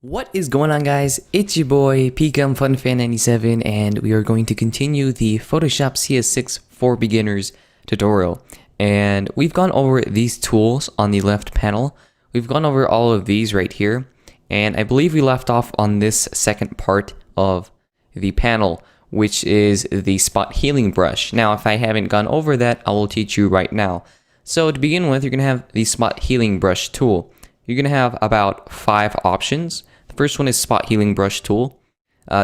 What is going on, guys? It's your boy PCumFunFan97 and we are going to continue the Photoshop CS6 for beginners tutorial. And we've gone over these tools on the left panel. We've gone over all of these right here, and I believe we left off on this second part of the panel, which is the spot healing brush. Now, if I haven't gone over that, I will teach you right now. So to begin with, you're going to have the spot healing brush tool. You're going to have about 5 options. The first one is spot healing brush tool.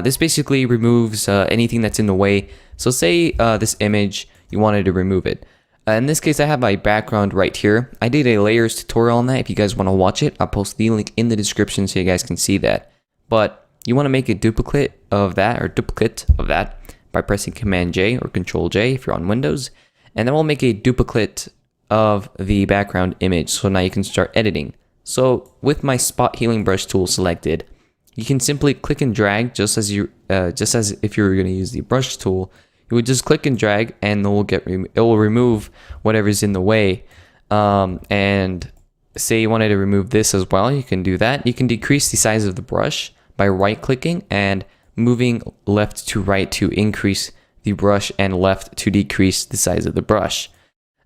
This basically removes anything that's in the way. So say this image, you wanted to remove it. In this case, I have my background right here. I did a layers tutorial on that. If you guys want to watch it, I'll post the link in the description so you guys can see that. But you want to make a duplicate of that by pressing Command J or Control J if you're on Windows. And then we'll make a duplicate of the background image. So now you can start editing. So with my spot healing brush tool selected, you can simply click and drag just as if you were going to use the brush tool. You would just click and drag, and it will remove whatever's in the way. And say you wanted to remove this as well, you can do that. You can decrease the size of the brush by right-clicking and moving left to right to increase the brush and left to decrease the size of the brush.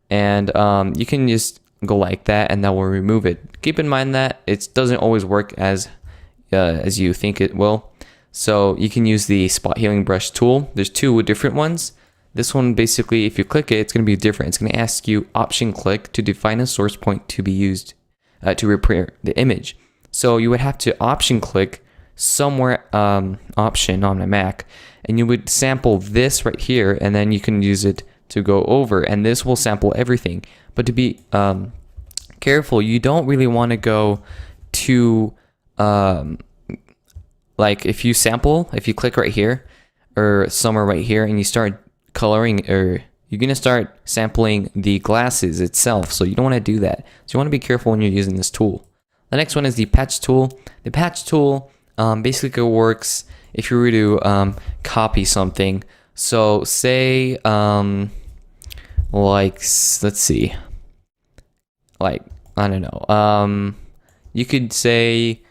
And you can just go like that, and that will remove it. Keep in mind that it doesn't always work as you think it will. So you can use the spot healing brush tool. There's 2 different ones. This one, basically, if you click it, it's going to be different. It's going to ask you option click to define a source point to be used to repair the image. So you would have to option click somewhere, option on my Mac, and you would sample this right here, and then you can use it to go over, and this will sample everything. But to be careful, you don't really want to go to like if you click right here or somewhere right here and you start coloring, or you're going to start sampling the glasses itself. So you don't want to do that. So you want to be careful when you're using this tool. The next one is the patch tool. The patch tool basically works if you were to copy something. So say like, let's see, like, I don't know, you could say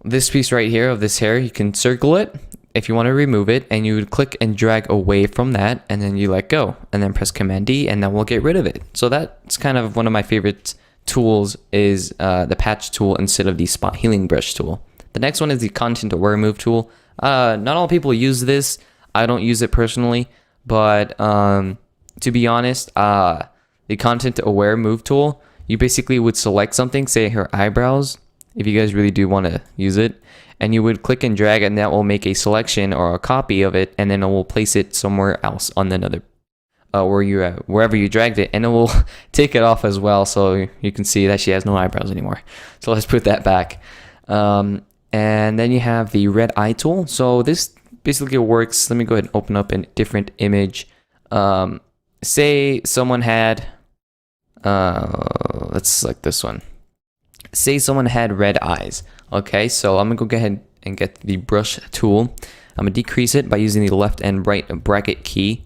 this piece right here of this hair, you can circle it if you want to remove it, and you would click and drag away from that, and then you let go, and then press Command D, and then we'll get rid of it. So that's kind of one of my favorite tools, is the patch tool instead of the spot healing brush tool. The next one is the content aware move tool. Not all people use this. I don't use it personally, but to be honest, the content aware move tool, you basically would select something, say her eyebrows, if you guys really do want to use it, and you would click and drag, and that will make a selection or a copy of it, and then it will place it somewhere else on another wherever you dragged it, and it will take it off as well, so you can see that she has no eyebrows anymore. So let's put that back. And then you have the red eye tool. So this basically works. Let me go ahead and open up a different image. Say someone had let's select this one. Say someone had red eyes. Okay, so I'm gonna go ahead and get the brush tool. I'm gonna decrease it by using the left and right bracket key.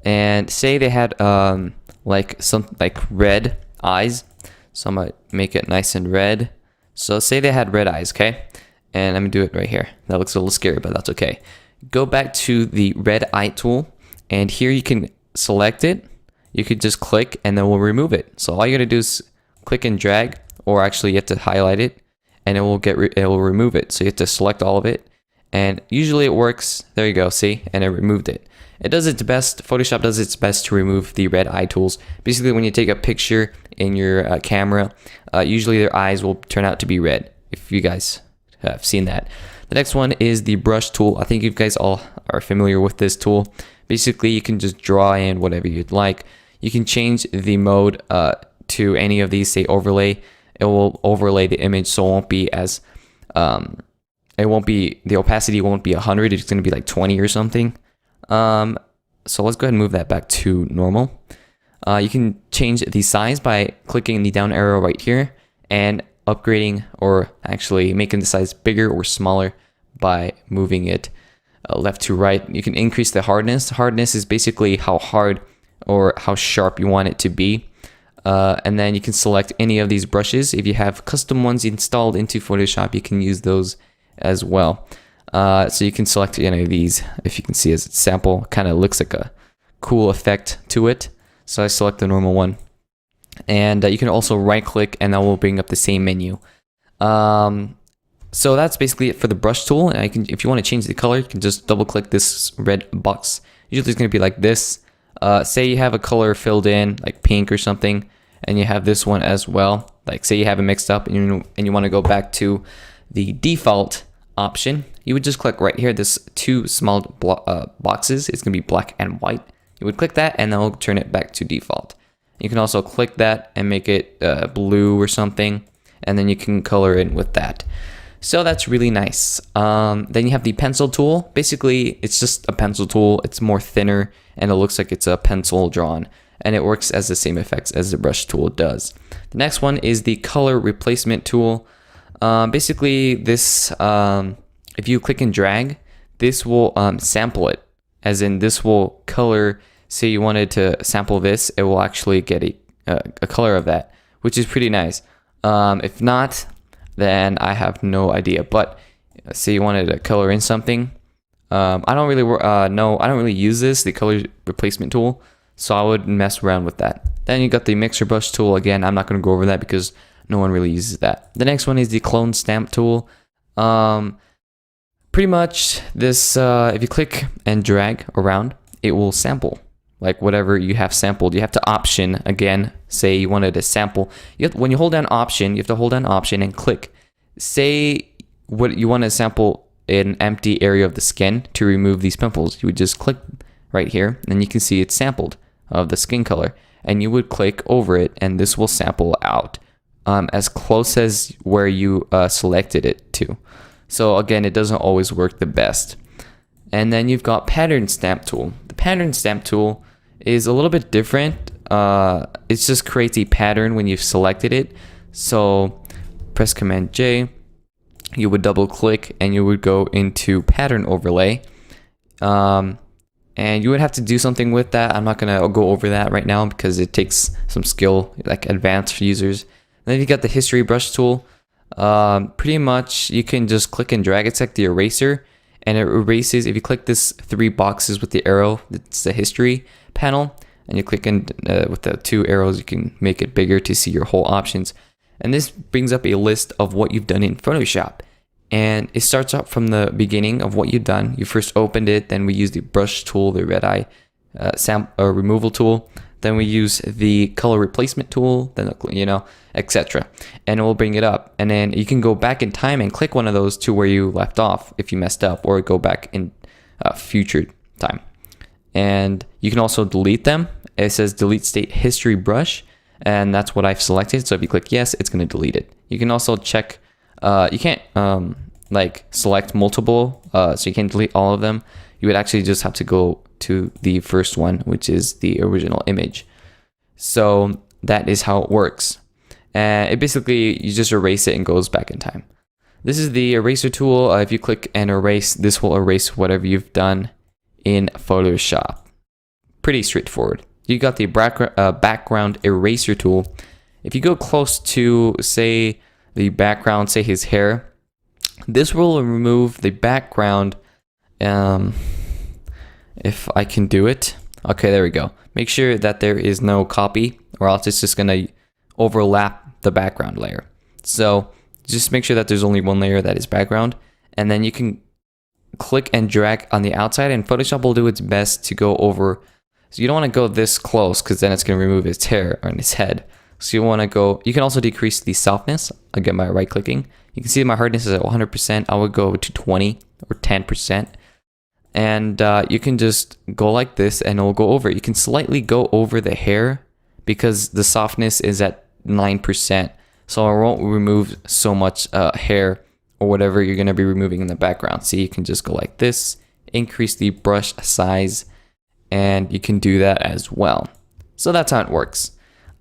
And say they had like red eyes. So I'm gonna make it nice and red. So say they had red eyes, okay? And I'm gonna do it right here. That looks a little scary, but that's okay. Go back to the red eye tool, and here you can select it. You could just click, and then we'll remove it. So all you gotta do is click and drag, or actually you have to highlight it, and it will remove it. So you have to select all of it, and usually it works. There you go, see, and it removed it. It does its best. Photoshop does its best to remove the red eye tools. Basically, when you take a picture in your camera, usually their eyes will turn out to be red, if you guys have seen that. The next one is the brush tool. I think you guys all are familiar with this tool. Basically, you can just draw in whatever you'd like. You can change the mode to any of these, say overlay. It will overlay the image, so it won't be as the opacity won't be 100. It's going to be like 20 or something. So let's go ahead and move that back to normal. You can change the size by clicking the down arrow right here and upgrading, or actually making the size bigger or smaller by moving it left to right. You can increase the hardness. Hardness is basically how hard or how sharp you want it to be. And then you can select any of these brushes. If you have custom ones installed into Photoshop, you can use those as well. So you can select any of these. If you can see as a sample, kind of looks like a cool effect to it. So I select the normal one. And you can also right click and that will bring up the same menu. So that's basically it for the brush tool. And if you want to change the color, you can just double click this red box. Usually it's going to be like this. Say you have a color filled in like pink or something, and you have this one as well. Like say you have it mixed up and you want to go back to the default option, you would just click right here, this two small boxes. It's going to be black and white. You would click that and that will turn it back to default. You can also click that and make it blue or something, and then you can color in with that. So that's really nice. Then you have the pencil tool. Basically, it's just a pencil tool. It's more thinner and it looks like it's a pencil drawn, and it works as the same effects as the brush tool does. The next one is the color replacement tool. Basically, this if you click and drag, this will sample it, as in this will color. Say you wanted to sample this, it will actually get a color of that, which is pretty nice. If not, then I have no idea. But say you wanted to color in something, I don't really use the color replacement tool, so I would mess around with that. Then you got the mixer brush tool. Again, I'm not going to go over that because no one really uses that. The next one is the clone stamp tool. Pretty much this, if you click and drag around, it will sample like whatever you have sampled. You have to option again. Say you wanted to sample. When you hold down option, you have to hold down option and click. Say what you want to sample an empty area of the skin to remove these pimples. You would just click right here, and you can see it's sampled of the skin color, and you would click over it, and this will sample out as close as where you selected it to. So again, it doesn't always work the best. And then you've got pattern stamp tool. The pattern stamp tool is a little bit different. It just creates a pattern when you've selected it. So press Command J, you would double click and you would go into pattern overlay. And you would have to do something with that. I'm not gonna go over that right now because it takes some skill, like advanced users. And then you got the history brush tool. Pretty much you can just click and drag. It's like the eraser, and it erases. If you click this three boxes with the arrow, it's the history panel, and you click in with the two arrows, you can make it bigger to see your whole options. And this brings up a list of what you've done in Photoshop, and it starts up from the beginning of what you've done. You first opened it, then we use the brush tool, the red eye removal tool, then we use the color replacement tool, then etc. And it will bring it up, and then you can go back in time and click one of those to where you left off if you messed up, or go back in future time. And you can also delete them. It says delete state history brush, and that's what I've selected. So if you click yes, it's going to delete it. You can also check. You can't like select multiple, so you can't delete all of them. You would actually just have to go to the first one, which is the original image. So that is how it works. And it basically, you just erase it and goes back in time. This is the eraser tool. If you click and erase, this will erase whatever you've done in Photoshop. Pretty straightforward. You got the background eraser tool. If you go close to, say, the background, say his hair, this will remove the background. If I can do it. Okay, there we go. Make sure that there is no copy, or else it's just gonna overlap the background layer. So just make sure that there's only one layer that is background, and then you can click and drag on the outside, and Photoshop will do its best to go over. So you don't want to go this close because then it's going to remove his hair on his head. So you want to go, you can also decrease the softness again by right clicking. You can see my hardness is at 100%. I would go to 20 or 10%. And you can just go like this and it will go over. You can slightly go over the hair because the softness is at 9%. So I won't remove so much hair or whatever you're going to be removing in the background. See, you can just go like this, increase the brush size, and you can do that as well. So that's how it works.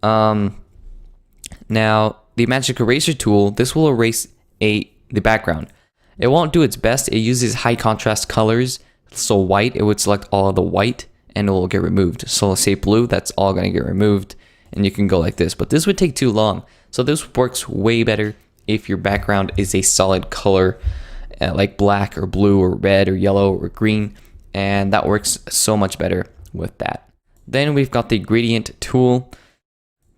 Now, the magic eraser tool, this will erase the background. It won't do its best. It uses high contrast colors. So white, it would select all of the white and it will get removed. So let's say blue, that's all going to get removed. and you can go like this, but this would take too long. So this works way better if your background is a solid color, like black or blue or red or yellow or green, and that works so much better with that. Then we've got the gradient tool.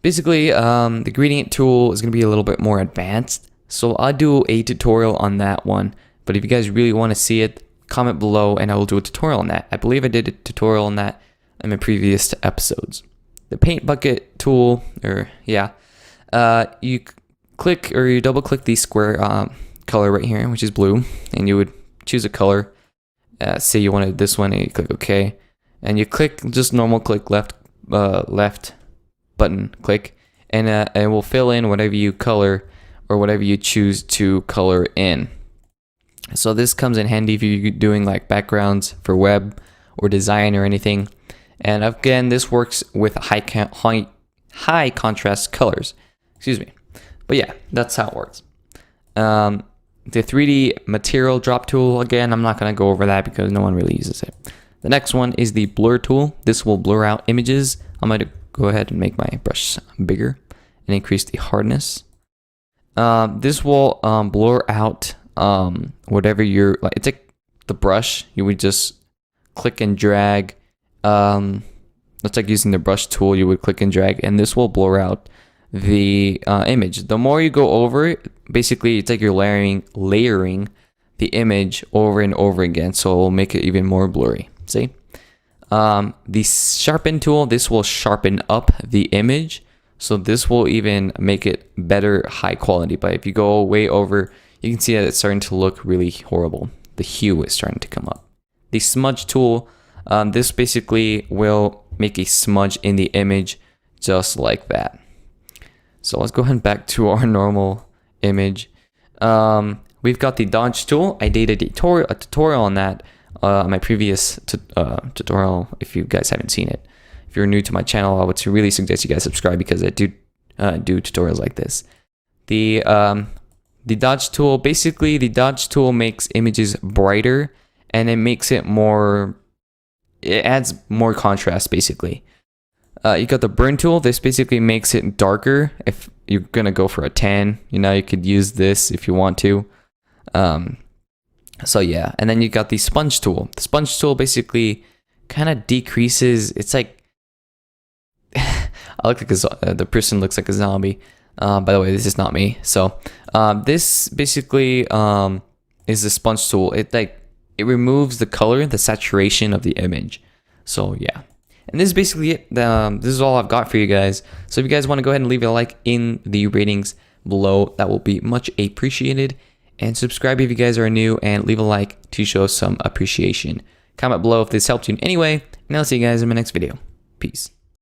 Basically, the gradient tool is going to be a little bit more advanced, so I'll do a tutorial on that one. But if you guys really want to see it, comment below and I will do a tutorial on that. I believe I did a tutorial on that in my previous episodes. The paint bucket tool, you click or you double click the square color right here, which is blue, and you would choose a color. Say you wanted this one, and you click OK, and you click just normal click left button click, and it will fill in whatever you color or whatever you choose to color in. So this comes in handy if you're doing like backgrounds for web or design or anything. And again, this works with high contrast colors. Excuse me. But yeah, that's how it works. The 3D material drop tool, again, I'm not going to go over that because no one really uses it. The next one is the blur tool. This will blur out images. I'm going to go ahead and make my brush bigger and increase the hardness. This will blur out whatever you're like. It's like the brush. You would just click and drag. It's like using the brush tool. You would click and drag, and this will blur out the image. The more you go over it, basically it's like you're layering the image over and over again, so it will make it even more blurry. See? The sharpen tool, this will sharpen up the image, so this will even make it better high quality. But if you go way over, you can see that it's starting to look really horrible. The hue is starting to come up. The smudge tool, this basically will make a smudge in the image just like that. So let's go ahead and back to our normal image. We've got the dodge tool. I did a tutorial on that on my previous tutorial, if you guys haven't seen it. If you're new to my channel, I would really suggest you guys subscribe because I do tutorials like this. The dodge tool, basically the dodge tool makes images brighter, and it makes it more, it adds more contrast basically. You got the burn tool. This basically makes it darker. If you're gonna go for a tan, you could use this if you want to. So yeah, and then you got the sponge tool. The sponge tool basically kind of decreases. It's like I look like the person looks like a zombie. By the way, this is not me. So this basically is the sponge tool. It removes the color, the saturation of the image. So yeah. And this is basically it. This is all I've got for you guys. So if you guys want to go ahead and leave a like in the ratings below, that will be much appreciated. And subscribe if you guys are new, and leave a like to show some appreciation. Comment below if this helped you in any way, and I'll see you guys in my next video. Peace.